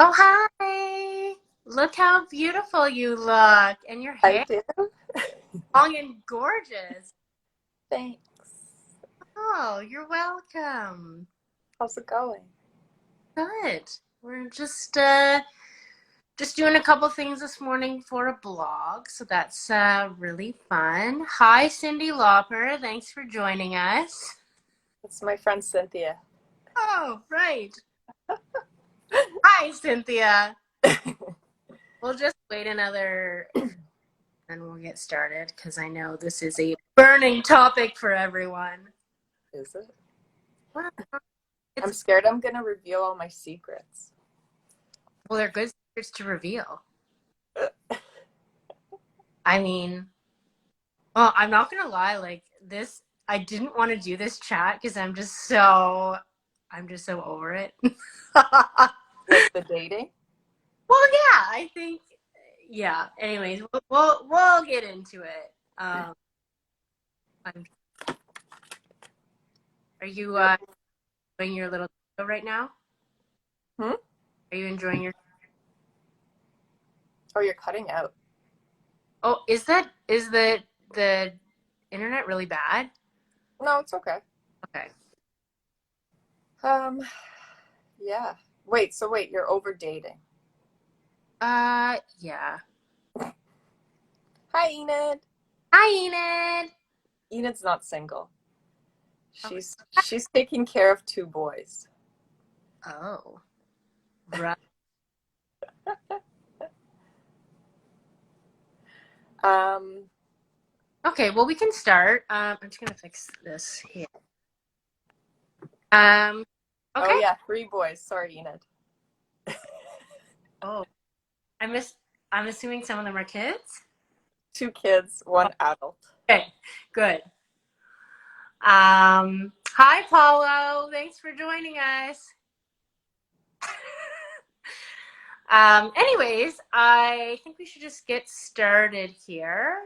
Oh, hi. Look how beautiful you look. And your I hair do. long and gorgeous. Thanks. Oh, you're welcome. How's it going? Good. We're just doing a couple things this morning for a blog, so that's really fun. Hi, Cindy Lauper. Thanks for joining us. It's my friend Cynthia. Oh, right. Hi, Cynthia. We'll just wait another and we'll get started because I know this is a burning topic for everyone. Is it? Well, I'm it's scared I'm gonna reveal all my secrets. well, they're good secrets to reveal. I mean, well, I'm not gonna lie, like this, I didn't want to do this chat because I'm just so over it. Well, Like the dating? yeah, I think, yeah. Anyways, we'll get into it. I'm, are you You're, enjoying your little video right now? hmm? Are you enjoying your? Oh, you're cutting out. Oh, is the internet really bad? No, it's okay. Okay. Um, yeah. Wait, you're over dating. Yeah. Hi, Enid. Hi, Enid. Enid's not single. Okay. She's taking care of two boys. Oh, right. Um, Okay, well, we can start. I'm just gonna fix this here. Um, oh okay. yeah, three boys. Sorry, Enid. Oh, I miss. I'm assuming some of them are kids. Two kids, Oh, one adult. okay, good. Hi, Paulo. Thanks for joining us. Anyways, I think we should just get started here.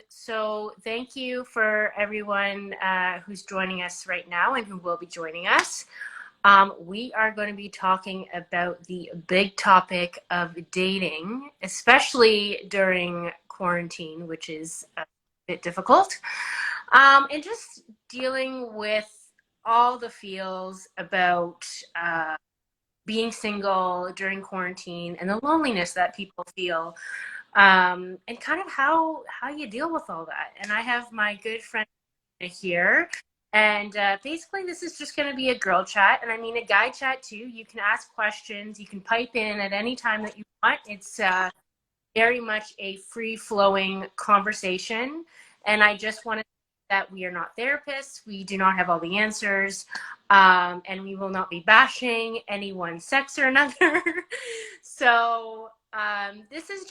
So thank you for everyone who's joining us right now and who will be joining us. We are going to be talking about the big topic of dating, especially during quarantine, which is a bit difficult, and just dealing with all the feels about being single during quarantine and the loneliness that people feel, and kind of how you deal with all that. And I have my good friend here. And basically, this is just going to be a girl chat, and I mean a guy chat too. You can ask questions, you can pipe in at any time that you want. It's very much a free flowing conversation. And I just want to say that we are not therapists, we do not have all the answers, and we will not be bashing any one sex or another. So this is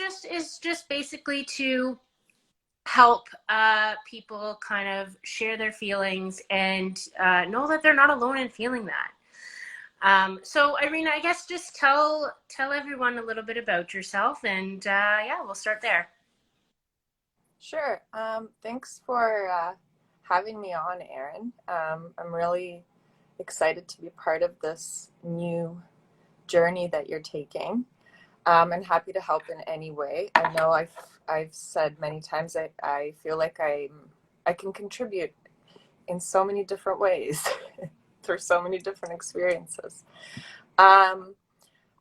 just basically to help people kind of share their feelings and know that they're not alone in feeling that. So Irina, I guess just tell everyone a little bit about yourself, and yeah, we'll start there. Sure. Thanks for having me on, Erin. I'm really excited to be part of this new journey that you're taking, and happy to help in any way. I know I've said many times I feel like I can contribute in so many different ways through so many different experiences. Um,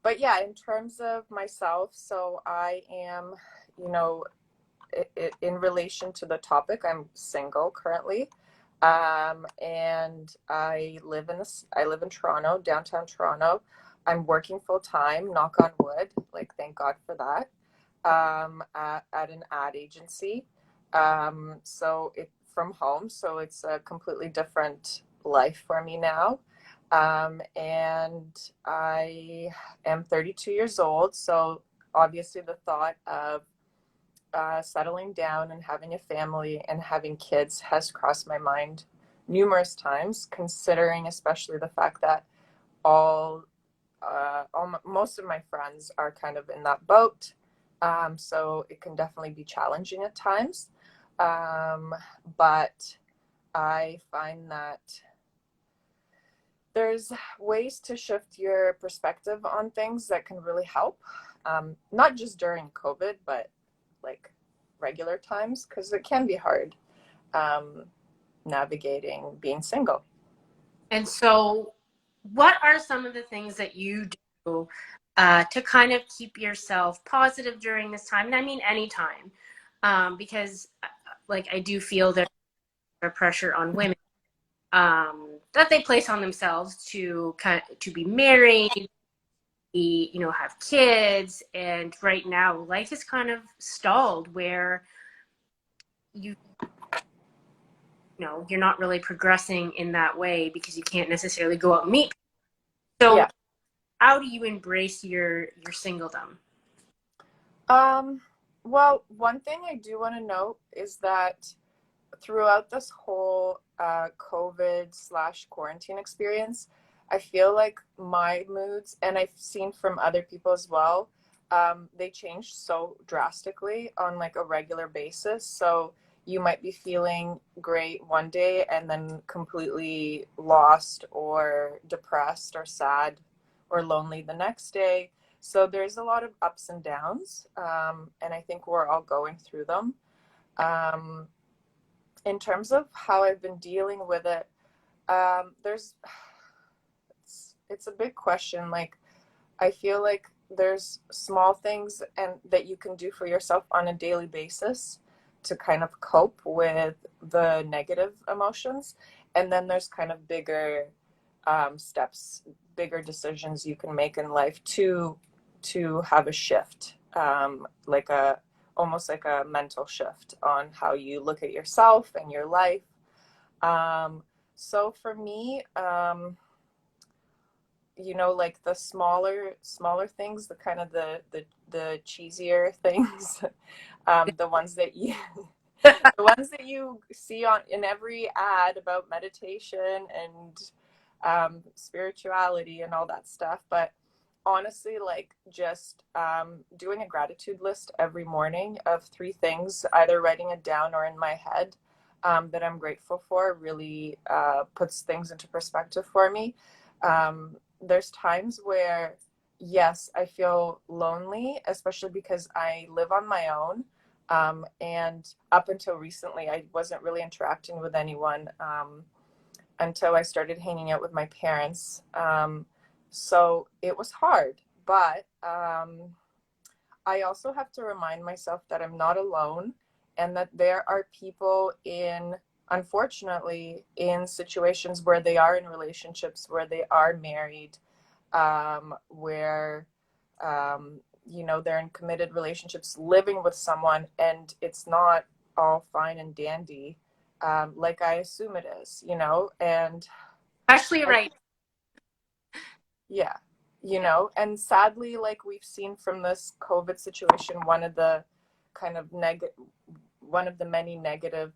but yeah, in terms of myself, so I am, you know, in relation to the topic, I'm single currently, and I live in Toronto, downtown Toronto. I'm working full time. Knock on wood. Like, thank God for that. At an ad agency. So it from home. So it's a completely different life for me now. And I am 32 years old. So obviously, the thought of settling down and having a family and having kids has crossed my mind numerous times, considering especially the fact that most of my friends are kind of in that boat. So it can definitely be challenging at times. But I find that there's ways to shift your perspective on things that can really help, not just during COVID, but like regular times, because it can be hard um, navigating being single. And so, what are some of the things that you do to kind of keep yourself positive during this time? And I mean, anytime, because like I do feel there's a pressure on women that they place on themselves to to be married, be, have kids, and right now life is kind of stalled where you you're not really progressing in that way because you can't necessarily go out and meet. So Yeah. how do you embrace your singledom? Well, one thing I do want to note is that throughout this whole COVID/quarantine experience, I feel like my moods, and I've seen from other people as well, they change so drastically on like a regular basis. So you might be feeling great one day and then completely lost or depressed or sad or lonely the next day. So there's a lot of ups and downs, and I think we're all going through them. Um, in terms of how I've been dealing with it, there's it's a big question. Like I feel like there's small things and that you can do for yourself on a daily basis to kind of cope with the negative emotions, and then there's kind of bigger steps, bigger decisions you can make in life to have a shift, like a almost like a mental shift on how you look at yourself and your life. Um, so for me, like the smaller things, the kind of the cheesier things, the ones that you the ones that you see on in every ad about meditation and spirituality and all that stuff. But honestly, like just doing a gratitude list every morning of three things, either writing it down or in my head, that I'm grateful for, really puts things into perspective for me. There's times where, yes, I feel lonely, especially because I live on my own. And up until recently, I wasn't really interacting with anyone until I started hanging out with my parents. So it was hard, but I also have to remind myself that I'm not alone and that there are people unfortunately, in situations where they are in relationships, where they are married, where, they're in committed relationships living with someone and it's not all fine and dandy, like I assume it is, and Especially I, right. yeah, and sadly, like we've seen from this COVID situation, one of the many negative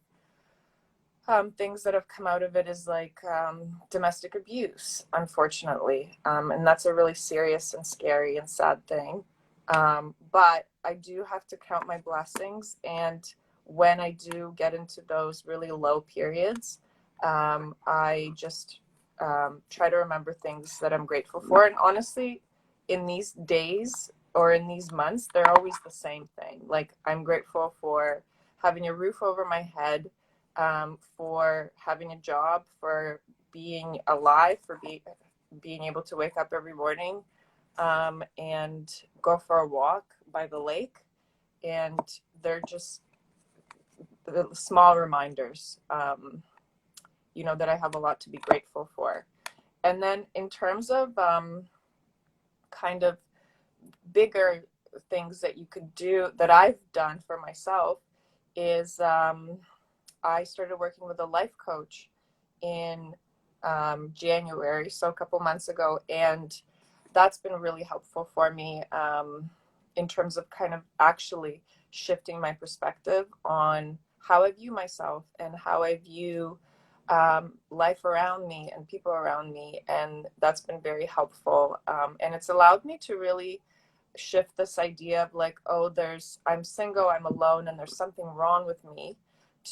things that have come out of it is like domestic abuse, unfortunately. And that's a really serious and scary and sad thing. But I do have to count my blessings. And when I do get into those really low periods, I just try to remember things that I'm grateful for. And honestly, in these days or in these months, they're always the same thing. Like I'm grateful for having a roof over my head, for having a job, for being alive, for being able to wake up every morning, and go for a walk by the lake. And they're just the small reminders, that I have a lot to be grateful for. And then in terms of kind of bigger things that you could do that I've done for myself is I started working with a life coach in January, so a couple months ago, and that's been really helpful for me in terms of kind of actually shifting my perspective on how I view myself and how I view life around me and people around me, and that's been very helpful. And it's allowed me to really shift this idea of like, oh, I'm single, I'm alone, and there's something wrong with me,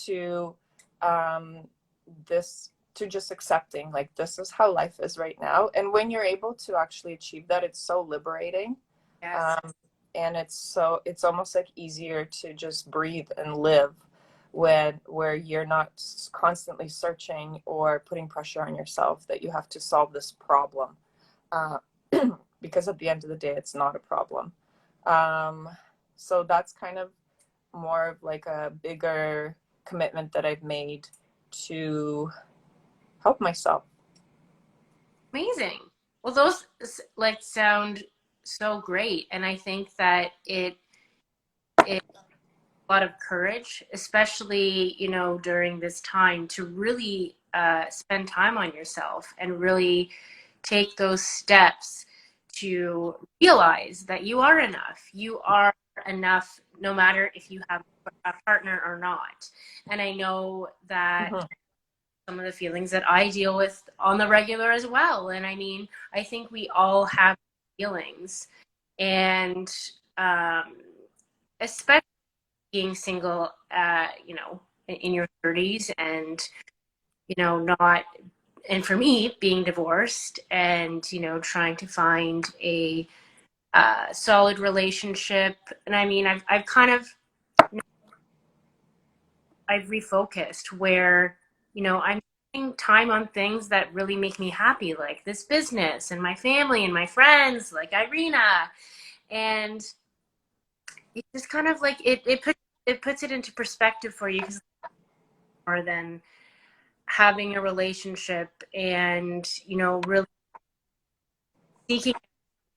to this to just accepting like this is how life is right now. And when you're able to actually achieve that, it's so liberating. Yes. um, and it's almost like easier to just breathe and live when where you're not constantly searching or putting pressure on yourself that you have to solve this problem, uh, because at the end of the day it's not a problem. um, so that's kind of more of like a bigger commitment that I've made to help myself. Amazing. Well, those like sound so great, and I think that it a lot of courage, especially during this time, to really spend time on yourself and really take those steps to realize that you are enough. You are enough, no matter if you have a partner or not. And I know that Mm-hmm. some of the feelings that I deal with on the regular as well. And I mean, I think we all have feelings, and um, especially being single, in your 30s, and not, and for me, being divorced, and trying to find a solid relationship. And I mean, I've kind of I've refocused where I'm spending time on things that really make me happy, like this business and my family and my friends, like Irina. And it just kind of like it puts it into perspective for you, because more than having a relationship and really seeking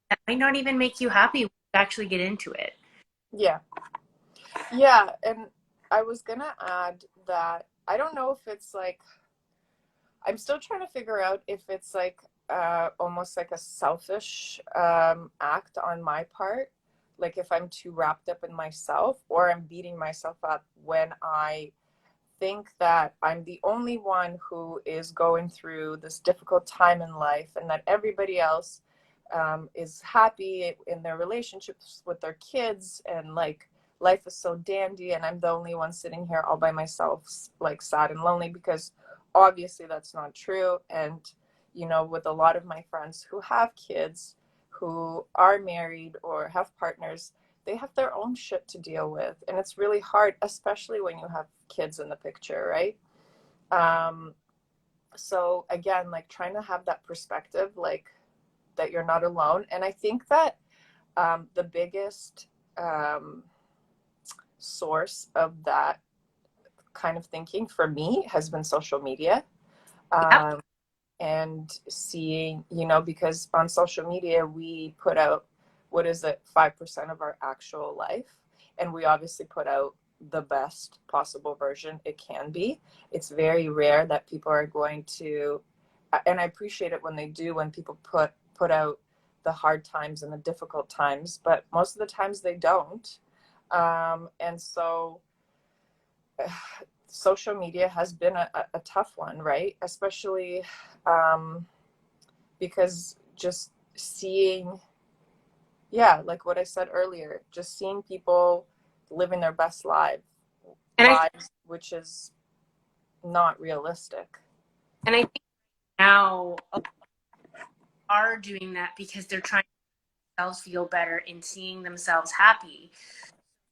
that might not even make you happy when you actually get into it. Yeah. Yeah. And I was going to add that I don't know if it's like, I'm still trying to figure out if it's like almost like a selfish act on my part. Like if I'm too wrapped up in myself, or I'm beating myself up when I think that I'm the only one who is going through this difficult time in life, and that everybody else is happy in their relationships with their kids, and like life is so dandy, and I'm the only one sitting here all by myself, like sad and lonely, because obviously that's not true. And with a lot of my friends who have kids, who are married or have partners, they have their own shit to deal with, and it's really hard, especially when you have kids in the picture, right? um so again, like trying to have that perspective, like that you're not alone. And I think that the biggest um source of that kind of thinking for me has been social media. Yep. um and seeing, because on social media we put out, what is it, 5% of our actual life. And we obviously put out the best possible version it can be. It's very rare that people are going to, and I appreciate it when they do, when people put out the hard times and the difficult times, but most of the times they don't. And so social media has been a tough one, right? Especially um, because just seeing, yeah, like what I said earlier, just seeing people living their best and I lives, which is not realistic. and I think now are doing that because they're trying to make themselves feel better and seeing themselves happy.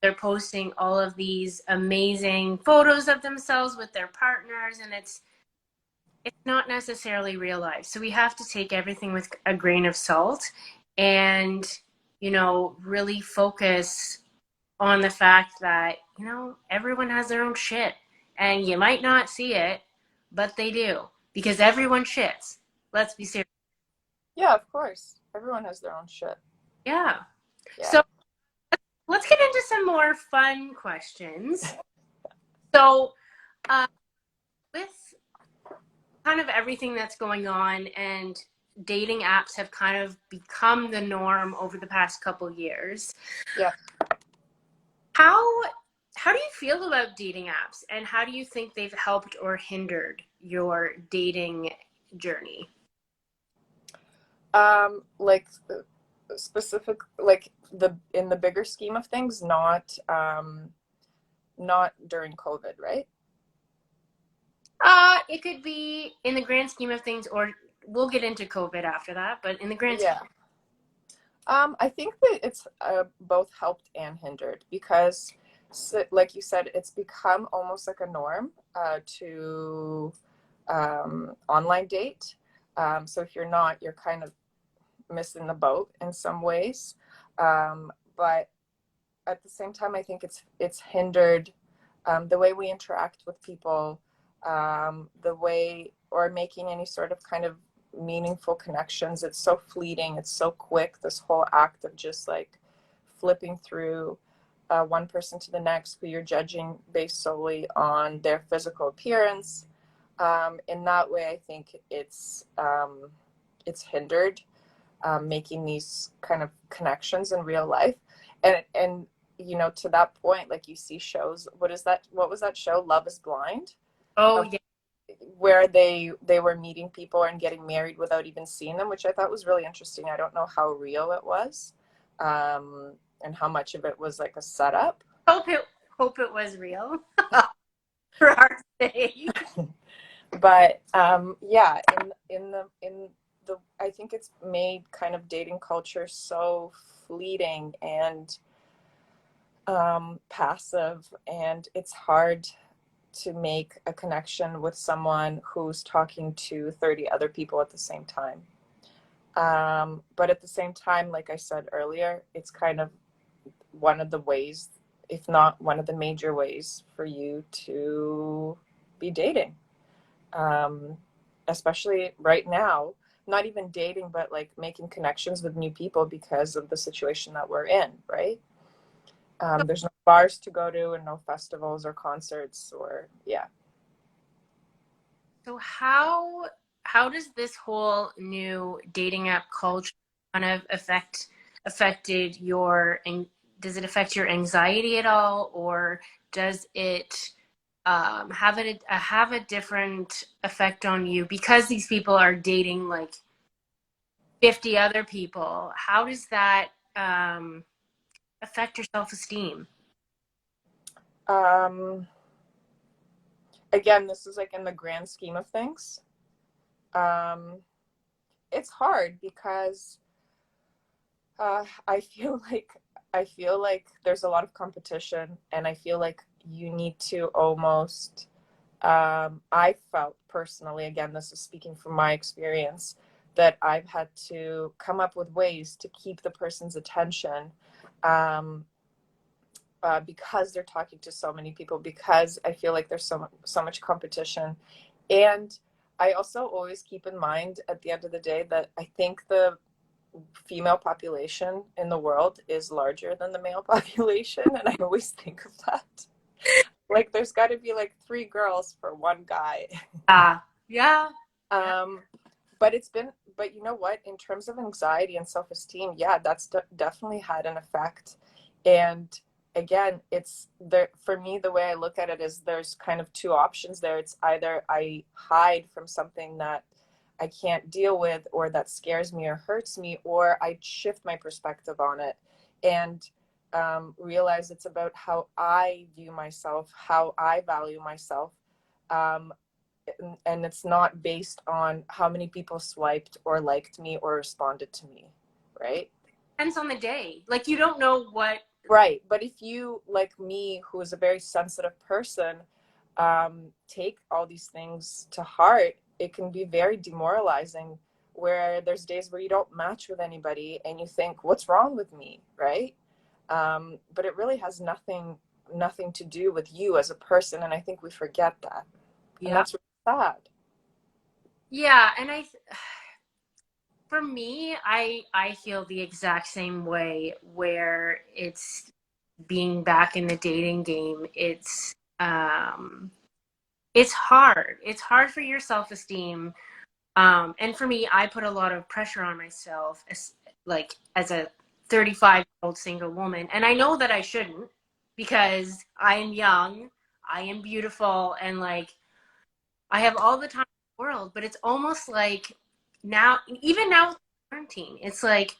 They're posting all of these amazing photos of themselves with their partners, and it's not necessarily real life. So we have to take everything with a grain of salt, and really focus on the fact that everyone has their own shit, and you might not see it, but they do, because everyone shits. Let's be serious. Yeah, of course. Everyone has their own shit. Yeah. Yeah. So let's get into some more fun questions. So, uh, with kind of everything that's going on, and dating apps have kind of become the norm over the past couple years, Yeah. how how do you feel about dating apps, and how do you think they've helped or hindered your dating journey? Like specific, like the in the bigger scheme of things, not during COVID, right? It could be in the grand scheme of things, or we'll get into COVID after that, but in the grand scheme. Yeah. I think that it's both helped and hindered because, like you said, it's become almost like a norm to online date. So if you're not, you're kind of missing the boat in some ways. But at the same time, I think it's hindered the way we interact with people, the way or making any sort of kind of meaningful connections. It's so fleeting. It's so quick. This whole act of just like flipping through one person to the next, who you're judging based solely on their physical appearance. In that way, I think it's hindered making these kind of connections in real life, and you know, to that point, like you see shows. What was that show, Love Is Blind? Oh, Uh, yeah. where they were meeting people and getting married without even seeing them, which I thought was really interesting. I don't know how real it was, and how much of it was like a setup. Hope it, hope it was real for our sake. But yeah, in the I think it's made kind of dating culture so fleeting and passive, and it's hard to make a connection with someone who's talking to 30 other people at the same time. But at the same time, like I said earlier, it's kind of one of the ways, if not one of the major ways, for you to be dating. Um, Especially right now, not even dating, but like making connections with new people because of the situation that we're in, right? There's no bars to go to and no festivals or concerts or, yeah. So how does this whole new dating app culture kind of affected your, and does it affect your anxiety at all, or does it have a different effect on you because these people are dating like 50 other people? How does that affect your self-esteem? Um, Again, this is like in the grand scheme of things. Um, it's hard because I feel like there's a lot of competition, and I feel like you need to almost. I felt personally, again, this is speaking from my experience, that I've had to come up with ways to keep the person's attention, um, because they're talking to so many people, because I feel like there's so much competition. And I also always keep in mind at the end of the day that I think the female population in the world is larger than the male population, and I always think of that. Like there's got to be like three girls for one guy. Yeah. Yeah. um but it's been, but you know what, in terms of anxiety and self-esteem, yeah, that's definitely had an effect. And again, it's there for me. The way I look at it is there's kind of two options there. It's either I hide from something that I can't deal with, or that scares me or hurts me, or I shift my perspective on it and realize it's about how I view myself, how I value myself. um, and it's not based on how many people swiped or liked me or responded to me, right? Depends on the day. Like you don't know what. Right. But if you, like me, who is a very sensitive person, take all these things to heart, it can be very demoralizing, where there's days where you don't match with anybody and you think, what's wrong with me, right? But it really has nothing to do with you as a person, and I think we forget that, and Yeah. that's really sad. Yeah, and for me, I feel the exact same way where it's being back in the dating game. It's hard. It's hard for your self-esteem. And for me, I put a lot of pressure on myself as a 35-year-old single woman. And I know that I shouldn't, because I am young, I am beautiful, and like I have all the time in the world, but it's almost like now, even now with quarantine, it's like,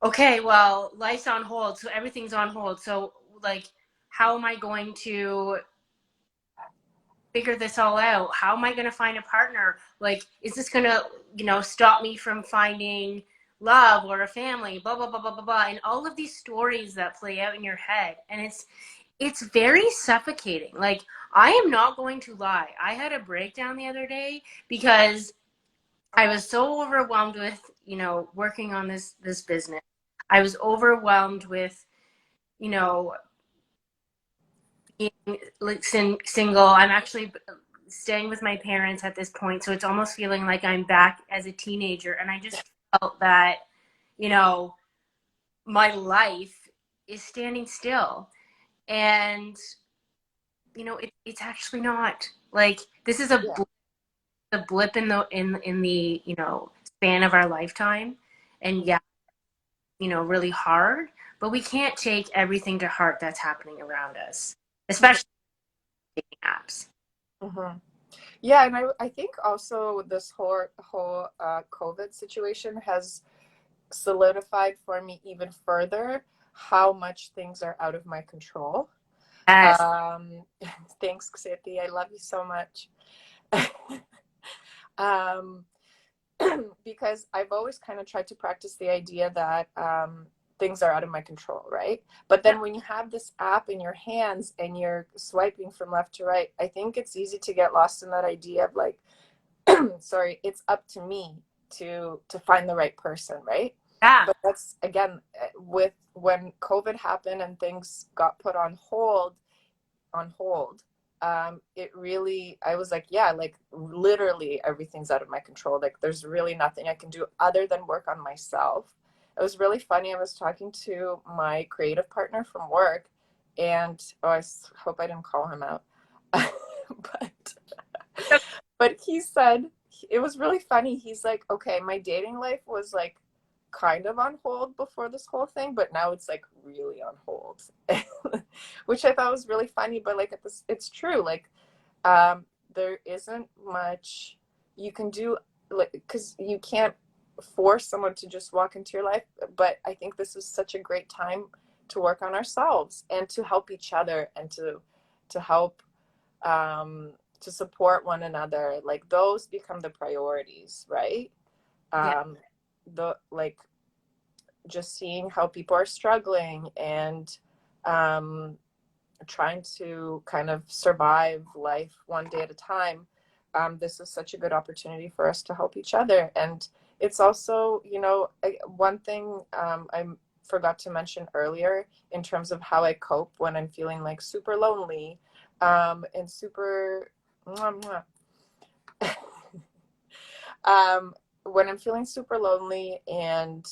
okay, well, life's on hold, so everything's on hold. So, like, how am I going to figure this all out. How am I going to find a partner? Like, is this going to, stop me from finding love or a family? Blah, blah, blah, blah, blah, blah. And all of these stories that play out in your head. And it's very suffocating. Like, I am not going to lie. I had a breakdown the other day because I was so overwhelmed with, working on this business. I was overwhelmed with, you know, being like single. I'm actually staying with my parents at this point, so it's almost feeling like I'm back as a teenager. And I just felt that, you know, my life is standing still, and it's actually not. Like, this is Yeah. a blip in the span of our lifetime, and yeah, really hard. But we can't take everything to heart that's happening around us, especially dating apps. Mm-hmm. Yeah, and I think also this whole COVID situation has solidified for me even further how much things are out of my control. Yes. Um, Thanks, Ksiti. I love you so much. um, because I've always kind of tried to practice the idea that things are out of my control, right? But then when you have this app in your hands and you're swiping from left to right, I think it's easy to get lost in that idea of like, sorry, it's up to me to find the right person, right? Yeah. But that's again with when COVID happened and things got put on hold. It really, I was like, yeah, like literally everything's out of my control. Like there's really nothing I can do other than work on myself. It was really funny. I was talking to my creative partner from work, and hope I didn't call him out. but but he said, it was really funny. He's like, okay, my dating life was like kind of on hold before this whole thing, but now it's like really on hold, which I thought was really funny. But like it's true. Like there isn't much you can do, like, because you can't force someone to just walk into your life. But I think this is such a great time to work on ourselves and to help each other and to help um, to support one another. Like those become the priorities, right? Yeah. The like just seeing how people are struggling and um, trying to kind of survive life one day at a time. This is such a good opportunity for us to help each other. And it's also, one thing I forgot to mention earlier in terms of how I cope when I'm feeling like super lonely and super. When I'm feeling super lonely and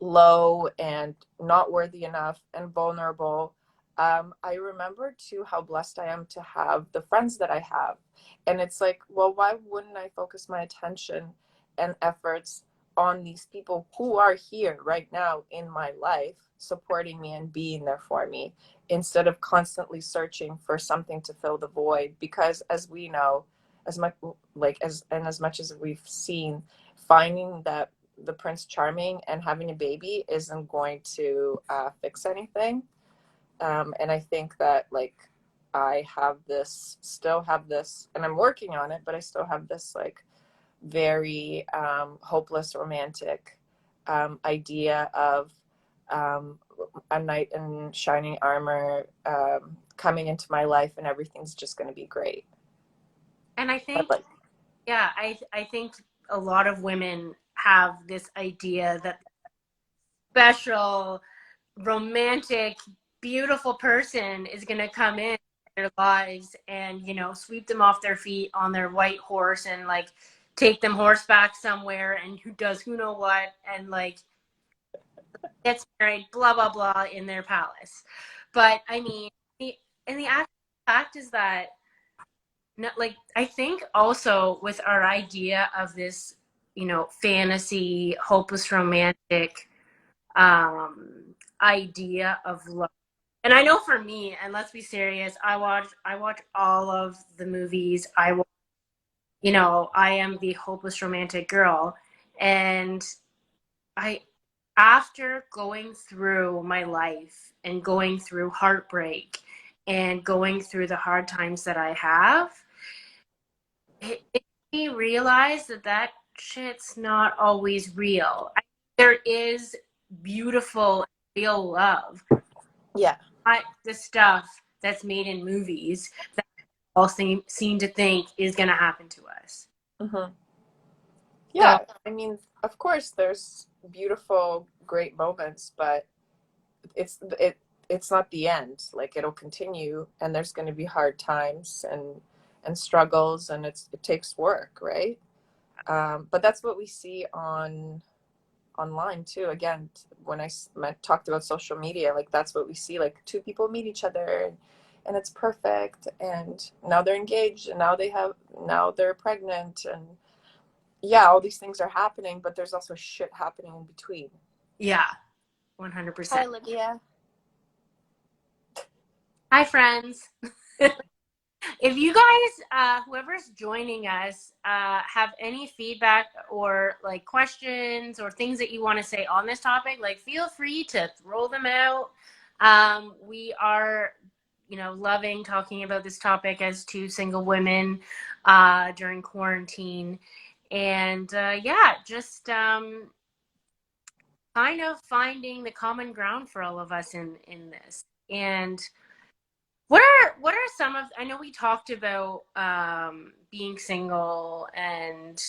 low and not worthy enough and vulnerable, I remember too how blessed I am to have the friends that I have. And it's like, well, why wouldn't I focus my attention and efforts on these people who are here right now in my life, supporting me and being there for me, instead of constantly searching for something to fill the void? Because as we know, as much as we've seen, finding that the Prince Charming and having a baby isn't going to fix anything. And I think that like still have this, and I'm working on it, but I still have this like very hopeless romantic idea of a knight in shining armor coming into my life and everything's just going to be great. And I But think, like, yeah, I think a lot of women have this idea that special, romantic, beautiful person is going to come in their lives and, sweep them off their feet on their white horse and like take them horseback somewhere and who does who know what and like gets married, blah, blah, blah, in their palace. But I mean, and the actual fact is that, no, like, I think also with our idea of this, fantasy, hopeless romantic idea of love. And I know for me, and let's be serious, I watch all of the movies. I am the hopeless romantic girl. And I after going through my life and going through heartbreak and going through the hard times that I have, it made me realize that that shit's not always real. There is beautiful, real love, Yeah. not the stuff that's made in movies that all seem to think is going to happen to us. Hmm. So, Yeah. I mean, of course, there's beautiful, great moments, but it's it it's not the end. Like it'll continue, and there's going to be hard times and struggles, and it takes work, right? But that's what we see online too. Again, when talked about social media, like that's what we see. Like two people meet each other, and it's perfect, and now they're engaged, and now they're pregnant, and yeah, all these things are happening, but there's also shit happening in between. yeah, Hi, 100%. Olivia. Hi, friends. If you guys, whoever's joining us, have any feedback or like questions or things that you want to say on this topic, like feel free to throw them out. We are, loving talking about this topic as two single women during quarantine. And yeah, just kind of finding the common ground for all of us in this. And what are some of, I know we talked about being single and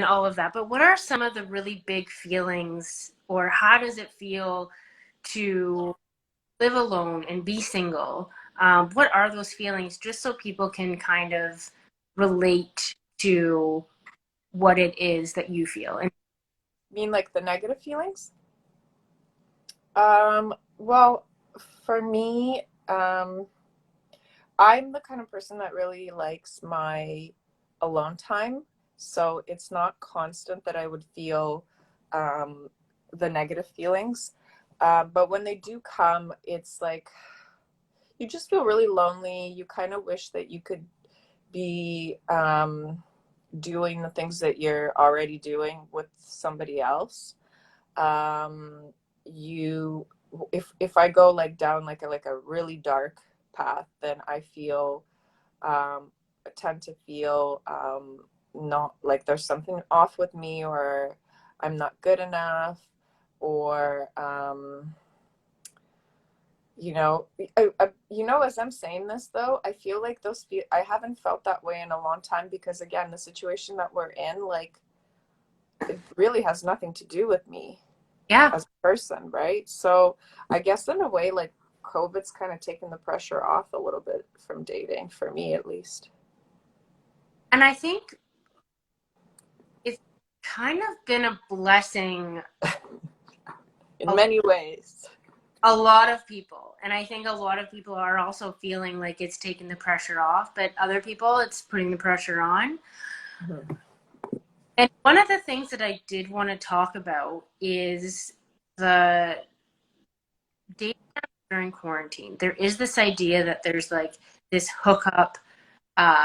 all of that, but what are some of the really big feelings, or how does it feel to live alone and be single? What are those feelings, just so people can kind of relate to what it is that you feel? And Mean like the negative feelings? Well, for me, I'm the kind of person that really likes my alone time. So it's not constant that I would feel um, the negative feelings. But when they do come, it's like you just feel really lonely. You kind of wish that you could be doing the things that you're already doing with somebody else. You if I go like down like a really dark path, then I feel tend to feel not like there's something off with me, or I'm not good enough, or as I'm saying this though, I feel like I haven't felt that way in a long time, because again, the situation that we're in, like, it really has nothing to do with me yeah, as a person, right? So I guess in a way, like, COVID's kind of taken the pressure off a little bit from dating, for me at least. and I think it's kind of been a blessing In many ways. a lot of people, and I think a lot of people are also feeling like it's taking the pressure off, but other people it's putting the pressure on. Mhm. And one of the things that I did want to talk about is the dating during quarantine. There is this idea that there's like this hookup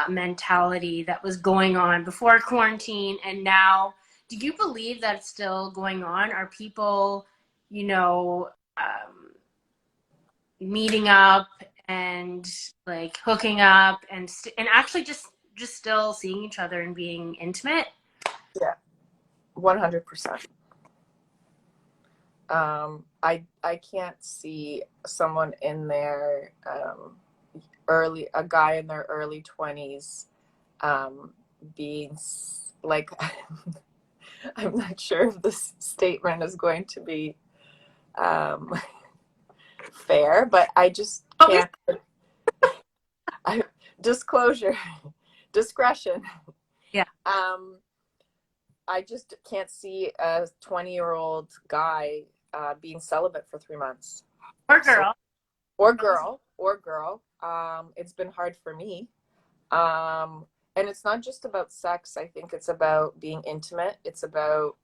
mentality that was going on before quarantine, and now do you believe that it's still going on? Are people, you know um, meeting up and like hooking up and actually just still seeing each other and being intimate? Yeah, 100%. I can't see someone in their a guy in their early 20s um, being like, I'm not sure if this statement is going to be um, fair, but I just Oh, can't. I, disclosure, discretion. yeah. Um, I just can't see a 20-year-old guy being celibate for 3 months. Or So, girl. or girl. It's been hard for me. Um, and it's not just about sex. I think it's about being intimate. It's about,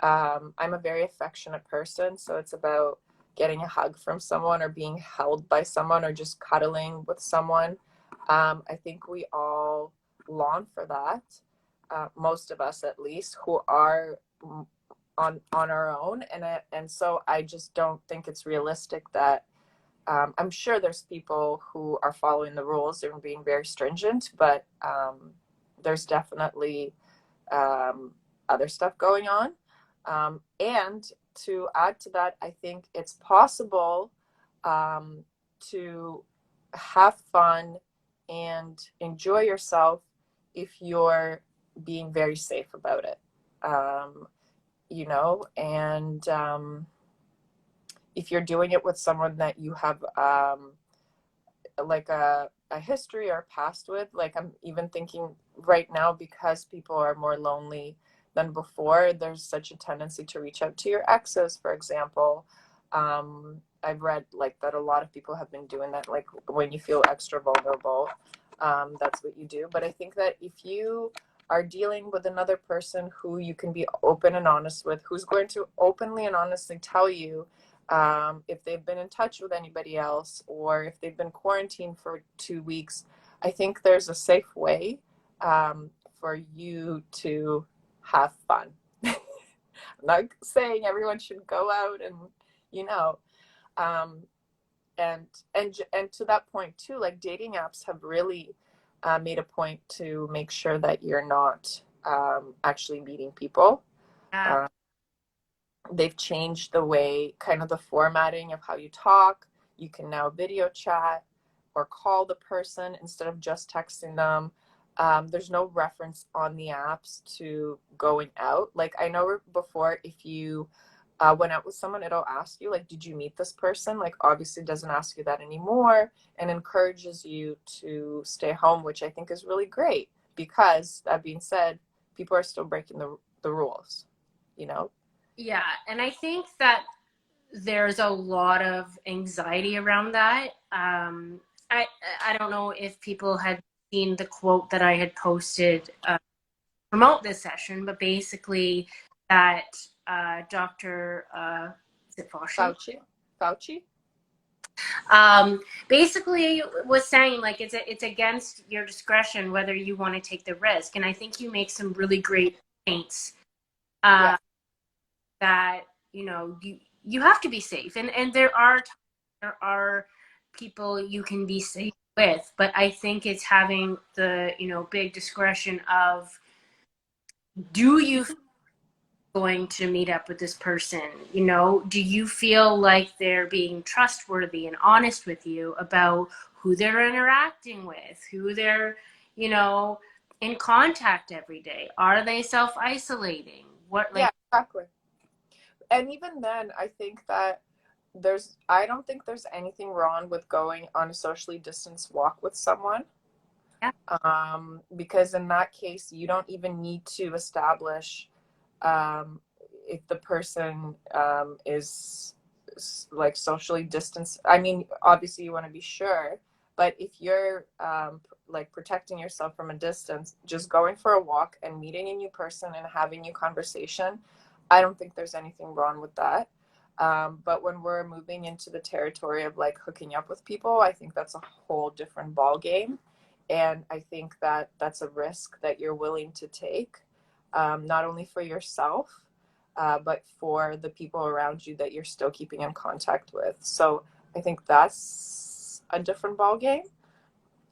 I'm a very affectionate person. So it's about getting a hug from someone, or being held by someone, or just cuddling with someone. I think we all long for that. Most of us, at least, who are on our own. And so I just don't think it's realistic that I'm sure there's people who are following the rules and being very stringent, but there's definitely other stuff going on. And to add to that, I think it's possible to have fun and enjoy yourself if you're being very safe about it. And if you're doing it with someone that you have like a history or past with, like I'm even thinking right now, because people are more lonely than before, there's such a tendency to reach out to your exes, for example. I've read like that a lot of people have been doing that, like when you feel extra vulnerable, that's what you do. But I think that if you are dealing with another person who you can be open and honest with, who's going to openly and honestly tell you if they've been in touch with anybody else or if they've been quarantined for 2 weeks, I think there's a safe way for you to have fun. I'm not saying everyone should go out and, you know, um, and to that point too, like dating apps have really made a point to make sure that you're not actually meeting people. Yeah. Uh, they've changed the way, kind of the formatting of how you talk. You can now video chat or call the person instead of just texting them. There's no reference on the apps to going out. Like I know before, if you went out with someone, it'll ask you like, did you meet this person? Like obviously doesn't ask you that anymore, and encourages you to stay home, which I think is really great, because that being said, people are still breaking the rules, you know? Yeah, and I think that there's a lot of anxiety around that. I I don't know if people had seen the quote that I had posted promote this session, but basically that Dr. Is it Fauci? Fauci. Basically was saying like it's against your discretion whether you want to take the risk, and I think you make some really great points. Yeah. That you have to be safe, and there are people you can be safe with, but I think it's having the big discretion of, do you going to meet up with this person? Do you feel like they're being trustworthy and honest with you about who they're interacting with, who they're in contact every day? Are they self-isolating? What, Yeah, like, exactly. And even then, I don't think there's anything wrong with going on a socially distanced walk with someone. yeah, Because in that case, you don't even need to establish um, if the person is like socially distanced. I mean, obviously you want to be sure, but if you're like protecting yourself from a distance, just going for a walk and meeting a new person and having new conversation, I don't think there's anything wrong with that. But when we're moving into the territory of like hooking up with people, I think that's a whole different ball game. And I think that that's a risk that you're willing to take, not only for yourself, but for the people around you that you're still keeping in contact with. So I think that's a different ball game.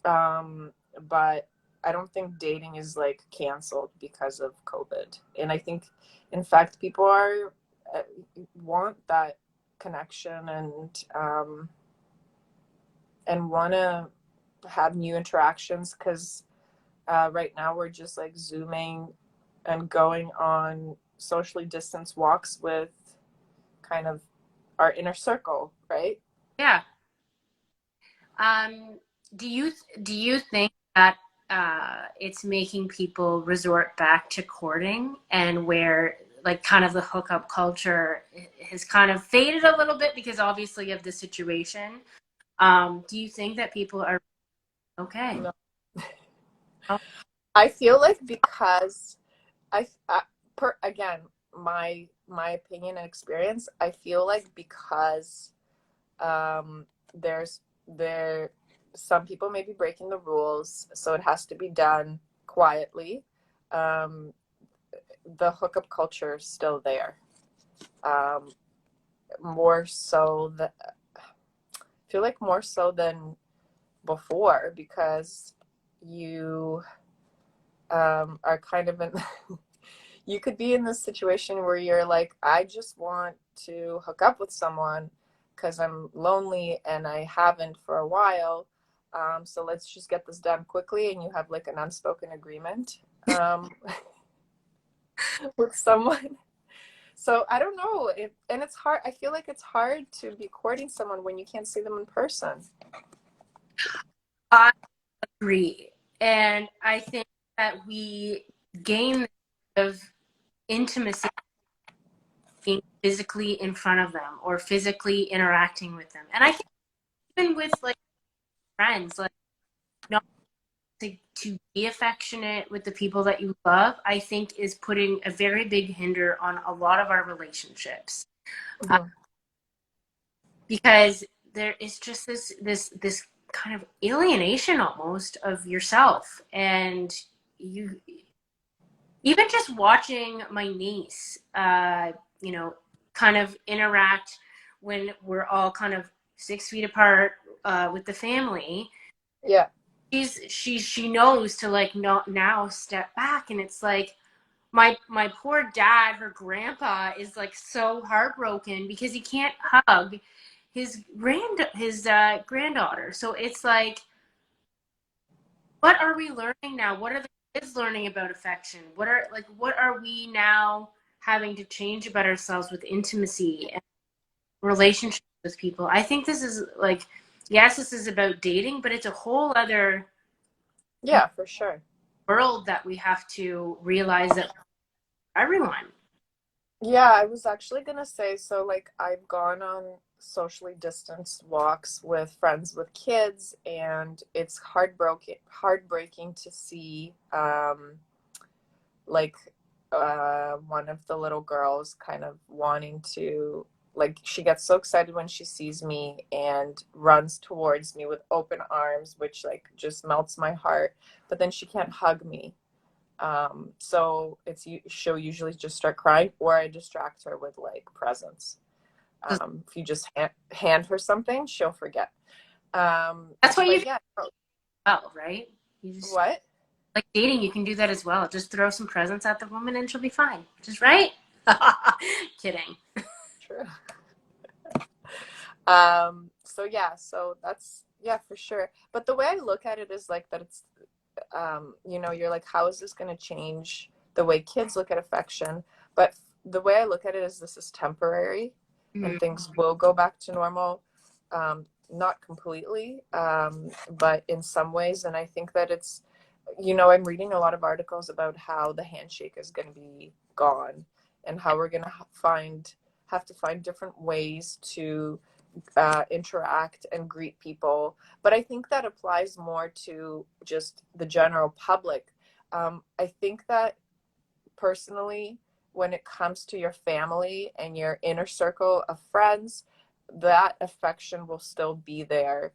But I don't think dating is like canceled because of COVID. And I think, in fact, people are want that connection and want to have new interactions, because right now we're just like zooming and going on socially distanced walks with kind of our inner circle, right? yeah. Um, do you think that it's making people resort back to courting, and where like kind of the hookup culture has kind of faded a little bit because obviously of the situation? Do you think that people are okay? No. Oh, I feel like because I per again, my opinion and experience, I feel like because there's there some people may be breaking the rules, so it has to be done quietly. Um, the hookup culture is still there. Um, more so that feel like more so than before, because you are kind of in you could be in this situation where you're like, I just want to hook up with someone because I'm lonely and I haven't for a while. So let's just get this done quickly. And you have like an unspoken agreement with someone. So I don't know. And it's hard. I feel like it's hard to be courting someone when you can't see them in person. I agree. And I think that we gain of intimacy being physically in front of them or physically interacting with them. And I think even with like friends, like not to be affectionate with the people that you love, I think is putting a very big hinder on a lot of our relationships. Uh, Mm-hmm. because there is just this kind of alienation almost of yourself, and you even just watching my niece you know kind of interact when we're all kind of 6 feet apart with the family. Yeah. She knows to like not now step back, and it's like my poor dad, her grandpa, is like so heartbroken because he can't hug his granddaughter. So it's like, what are we learning now? What are the kids learning about affection? What are we now having to change about ourselves with intimacy and relationships with people? I think this is like, yes, this is about dating, but it's a whole other Yeah, for sure. world that we have to realize that everyone. Yeah, I was actually gonna say, so like I've gone on socially distanced walks with friends with kids, and it's heartbreaking to see like one of the little girls kind of wanting to, like, she gets so excited when she sees me and runs towards me with open arms, which like just melts my heart, but then she can't hug me. So she'll usually just start crying, or I distract her with like presents. If you just hand her something, she'll forget. That's what you But do yeah. well, right? You just What? like dating, you can do that as well. Just throw some presents at the woman and she'll be fine. Just right? Kidding. True. So yeah, so that's, yeah, for sure. But the way I look at it is like that it's you're like, how is this going to change the way kids look at affection? But the way I look at it is this is temporary, Mm-hmm. and things will go back to normal. Not completely, but in some ways. And I think that it's, I'm reading a lot of articles about how the handshake is going to be gone, and how we're going to have to find different ways to interact and greet people. But I think that applies more to just the general public. I think that personally, when it comes to your family and your inner circle of friends, that affection will still be there,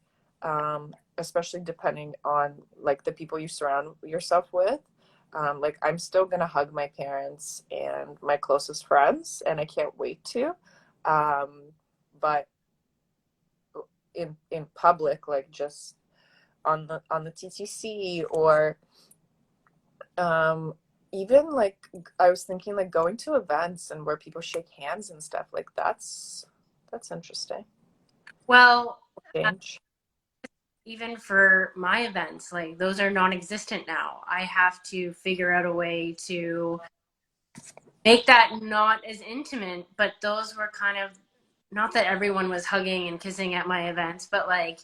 especially depending on like the people you surround yourself with. Like, I'm still gonna hug my parents and my closest friends, and I can't wait to. But in public, like just on the TTC, or um even like, I was thinking like going to events and where people shake hands and stuff, like that's interesting. Well, Change. even for my events, like those are non-existent now. I have to figure out a way to make that not as intimate, but those were kind of, not that everyone was hugging and kissing at my events, but like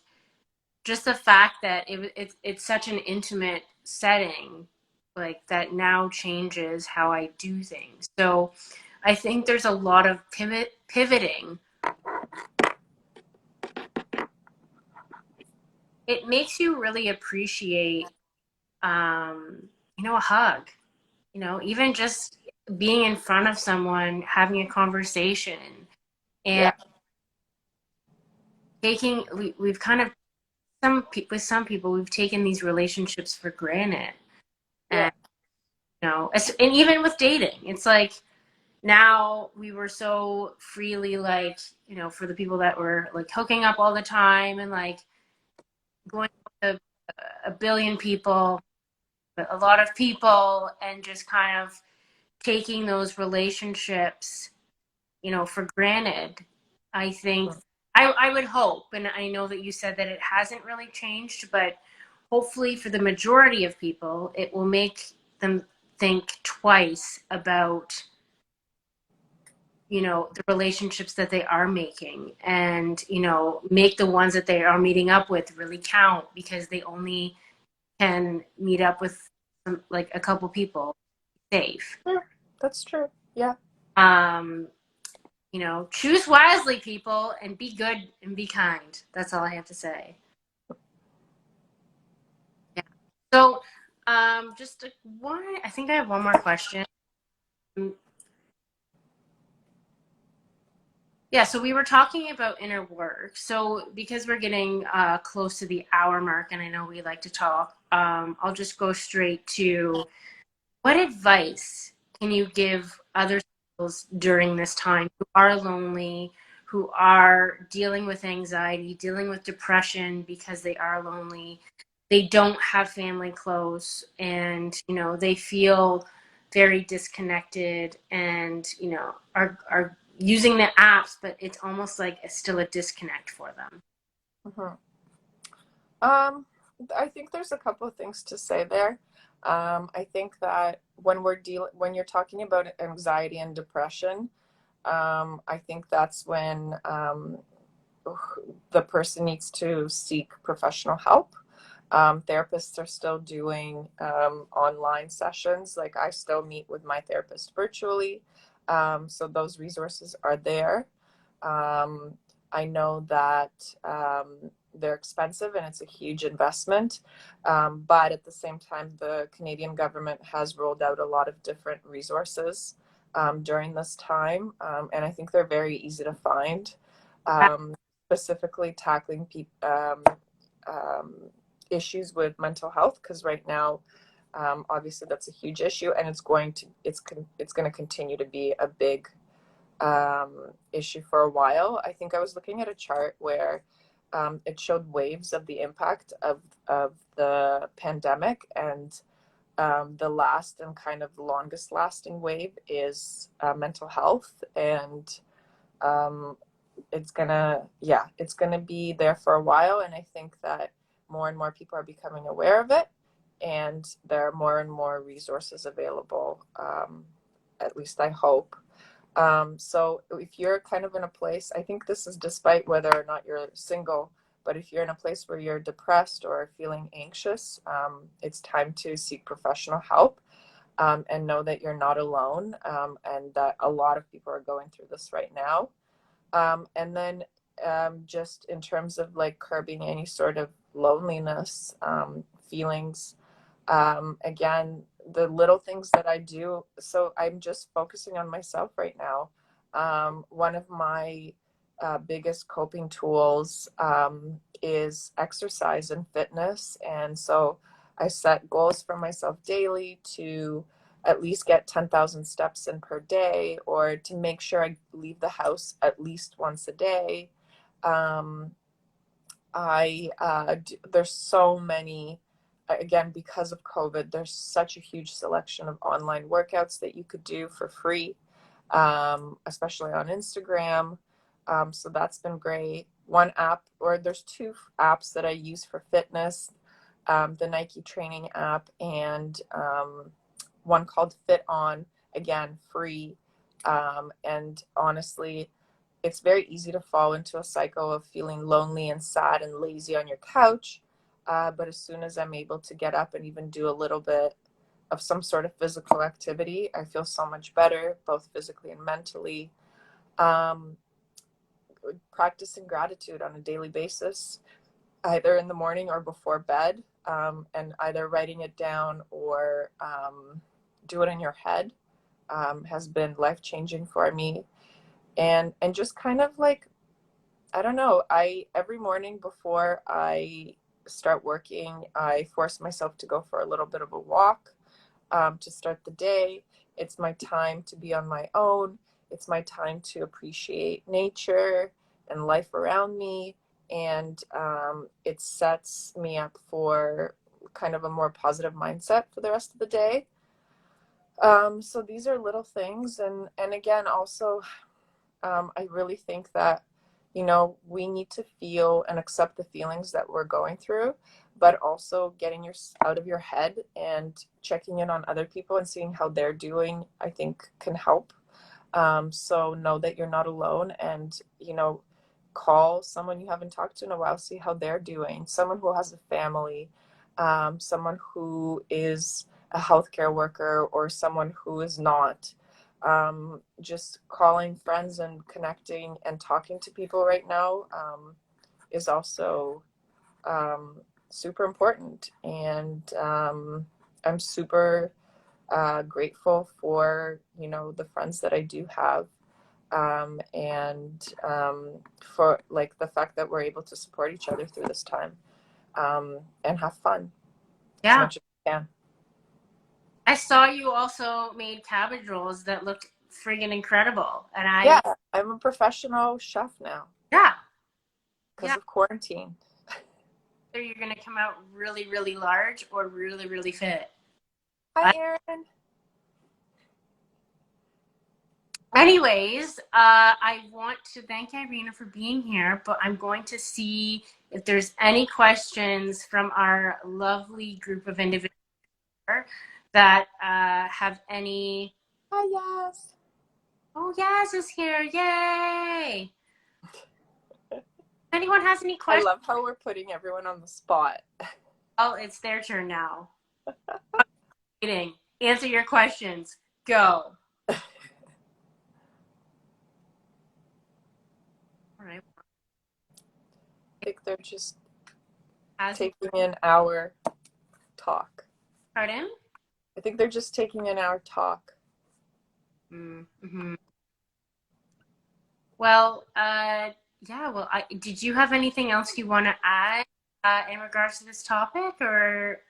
just the fact that it's such an intimate setting, like that now changes how I do things. So I think there's a lot of pivoting. It makes you really appreciate, a hug. Even just being in front of someone, having a conversation, and Yeah. we've kind of with some people we've taken these relationships for granted. Yeah. And and even with dating, it's like now we were so freely, like, for the people that were like hooking up all the time and like going to a billion people, a lot of people, and just kind of taking those relationships, for granted. I think I would hope, and I know that you said that it hasn't really changed, but hopefully for the majority of people, it will make them think twice about, the relationships that they are making, and, make the ones that they are meeting up with really count, because they only can meet up with like a couple people safe. Yeah, that's true. Yeah. Um, choose wisely, people, and be good and be kind. That's all I have to say. Yeah. So, just one, I think I have one more question. Yeah, so we were talking about inner work. So, because we're getting close to the hour mark, and I know we like to talk, I'll just go straight to, what advice can you give other couples during this time who are lonely, who are dealing with anxiety, dealing with depression because they are lonely, they don't have family close, and they feel very disconnected, and are using the apps, but it's almost like it's still a disconnect for them. Hmm. I think there's a couple of things to say there. I think that when you're talking about anxiety and depression, I think that's when the person needs to seek professional help. Therapists are still doing online sessions. Like, I still meet with my therapist virtually. So those resources are there. Um, I know that they're expensive and it's a huge investment. But at the same time, the Canadian government has rolled out a lot of different resources during this time. And I think they're very easy to find, specifically tackling um, issues with mental health, because right now, obviously that's a huge issue, and it's going to continue to be a big issue for a while. I think I was looking at a chart where it showed waves of the impact of the pandemic, and the last and kind of longest lasting wave is mental health, and um, it's gonna be there for a while, and I think that more and more people are becoming aware of it, and there are more and more resources available. At least I hope. So if you're kind of in a place, I think this is despite whether or not you're single, but if you're in a place where you're depressed or feeling anxious, it's time to seek professional help, and know that you're not alone, and that a lot of people are going through this right now. And then just in terms of like curbing any sort of loneliness feelings, again, the little things that I do. So I'm just focusing on myself right now. One of my biggest coping tools is exercise and fitness. And so I set goals for myself daily to at least get 10,000 steps in per day, or to make sure I leave the house at least once a day. Um, there's so many, again, because of COVID, there's such a huge selection of online workouts that you could do for free, especially on Instagram. So that's been great. There's two apps that I use for fitness, the Nike training app, and one called Fit On, again, free. And honestly, it's very easy to fall into a cycle of feeling lonely and sad and lazy on your couch. But as soon as I'm able to get up and even do a little bit of some sort of physical activity, I feel so much better, both physically and mentally. Um, Practicing gratitude on a daily basis, either in the morning or before bed, and either writing it down or do it in your head, has been life changing for me. And just kind of like, I don't know, I every morning before I start working, I force myself to go for a little bit of a walk, to start the day. It's my time to be on my own. It's my time to appreciate nature and life around me. And it sets me up for kind of a more positive mindset for the rest of the day. So these are little things. And again, also, I really think that, we need to feel and accept the feelings that we're going through, but also getting out of your head and checking in on other people and seeing how they're doing, I think can help. So know that you're not alone, and, call someone you haven't talked to in a while, see how they're doing, someone who has a family, someone who is a healthcare worker or someone who is not. Just calling friends and connecting and talking to people right now is also super important. And I'm super grateful for, the friends that I do have, and for like the fact that we're able to support each other through this time, and have fun as Yeah. much as we can. I saw you also made cabbage rolls that looked friggin' incredible. And Yeah, I'm a professional chef now yeah, because yeah. of quarantine. Either you're going to come out really, really large or really, really fit. Hi, Erin. Anyways, I want to thank Irina for being here, but I'm going to see if there's any questions from our lovely group of individuals that have any. Hi, yes. Oh, Yaz is here. Yay! If anyone has any I questions, love how we're putting everyone on the spot. oh, it's their turn now. Answer your questions. Go. All right. I think they're just Has taking in our talk. pardon? I think they're just taking in our talk. Mm-hmm. Well, yeah. Well, did you have anything else you want to add in regards to this topic, or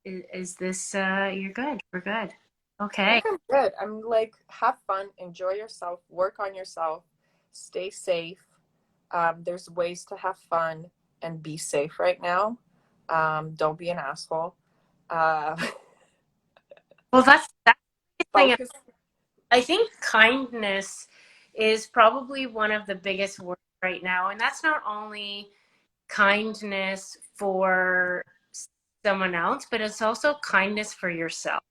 is this you're good? We're good. I Okay. think I'm good. I'm like, have fun, enjoy yourself, work on yourself, stay safe. There's ways to have fun and be safe right now. Don't be an asshole. Uh, Well, that's the thing. focus. I think kindness is probably one of the biggest words right now, and that's not only kindness for someone else, but it's also kindness for yourself.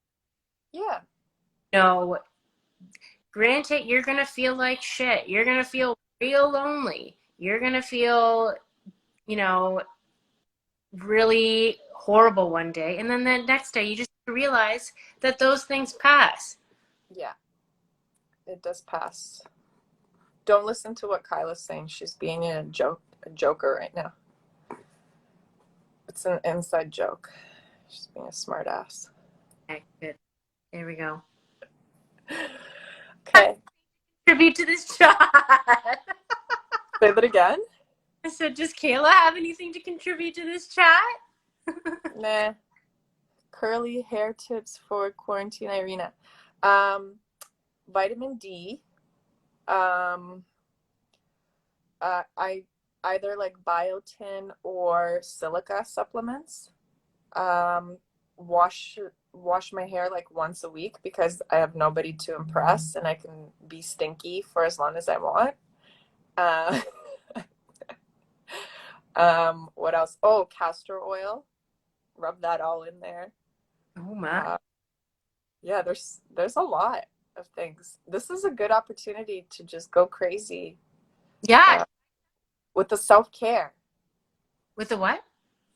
Yeah, No, granted, you're gonna feel like shit. You're gonna feel real lonely. You're gonna feel, you know, really horrible one day, and then the next day you just realize that those things pass. yeah, it does pass. Don't listen to what Kyla's saying. She's being a joker right now. It's an inside joke. She's being a smart ass. Okay, good. There we go. Okay. Contribute to this chat. Say that again? I said, does Kayla have anything to contribute to this chat? Nah. Curly hair tips for quarantine Irina. Vitamin D. I either like biotin or silica supplements. Um, wash my hair like once a week because I have nobody to impress and I can be stinky for as long as I want. Uh, what else? Oh, castor oil. Rub that all in there. Oh my. Yeah, there's a lot of things. This is a good opportunity to just go crazy Yeah. with the self-care. With the what?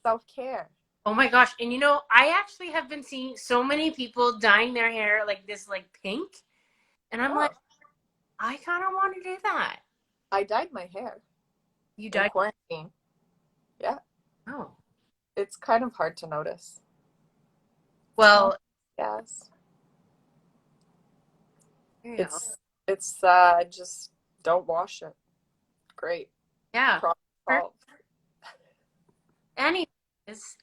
Self-care. Oh my gosh. And I actually have been seeing so many people dyeing their hair like this, like pink. And I'm like, Oh, I kind of want to do that. I dyed my hair You in dyed? quarantine. Yeah, Oh. it's kind of hard to notice. Well, Yes. there you go. It's just don't wash it. Great. Yeah. Problem solved. Anyways,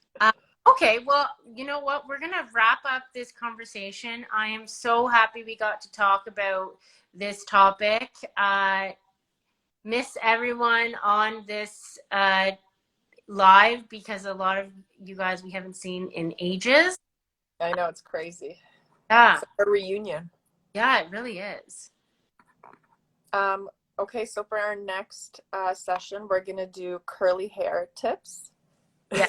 Okay, well, you know what? We're going to wrap up this conversation. I am so happy we got to talk about this topic. Miss everyone on this live because a lot of you guys we haven't seen in ages. I know, it's crazy. Yeah, It's like a reunion. yeah, it really is. Okay, so for our next session, we're going to do curly hair tips. Yeah,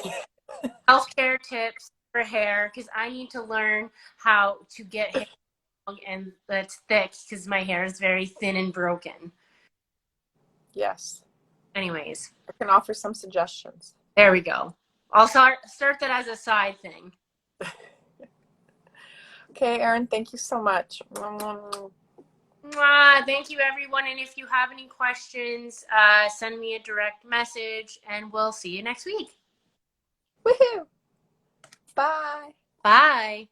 healthcare tips for hair because I need to learn how to get hair long and that's thick because my hair is very thin and broken. Yes. Anyways, I can offer some suggestions. there we go. I'll start that as a side thing. Okay, Erin, thank you so much. Thank you, everyone. And if you have any questions, send me a direct message, and we'll see you next week. Woohoo! Bye. Bye.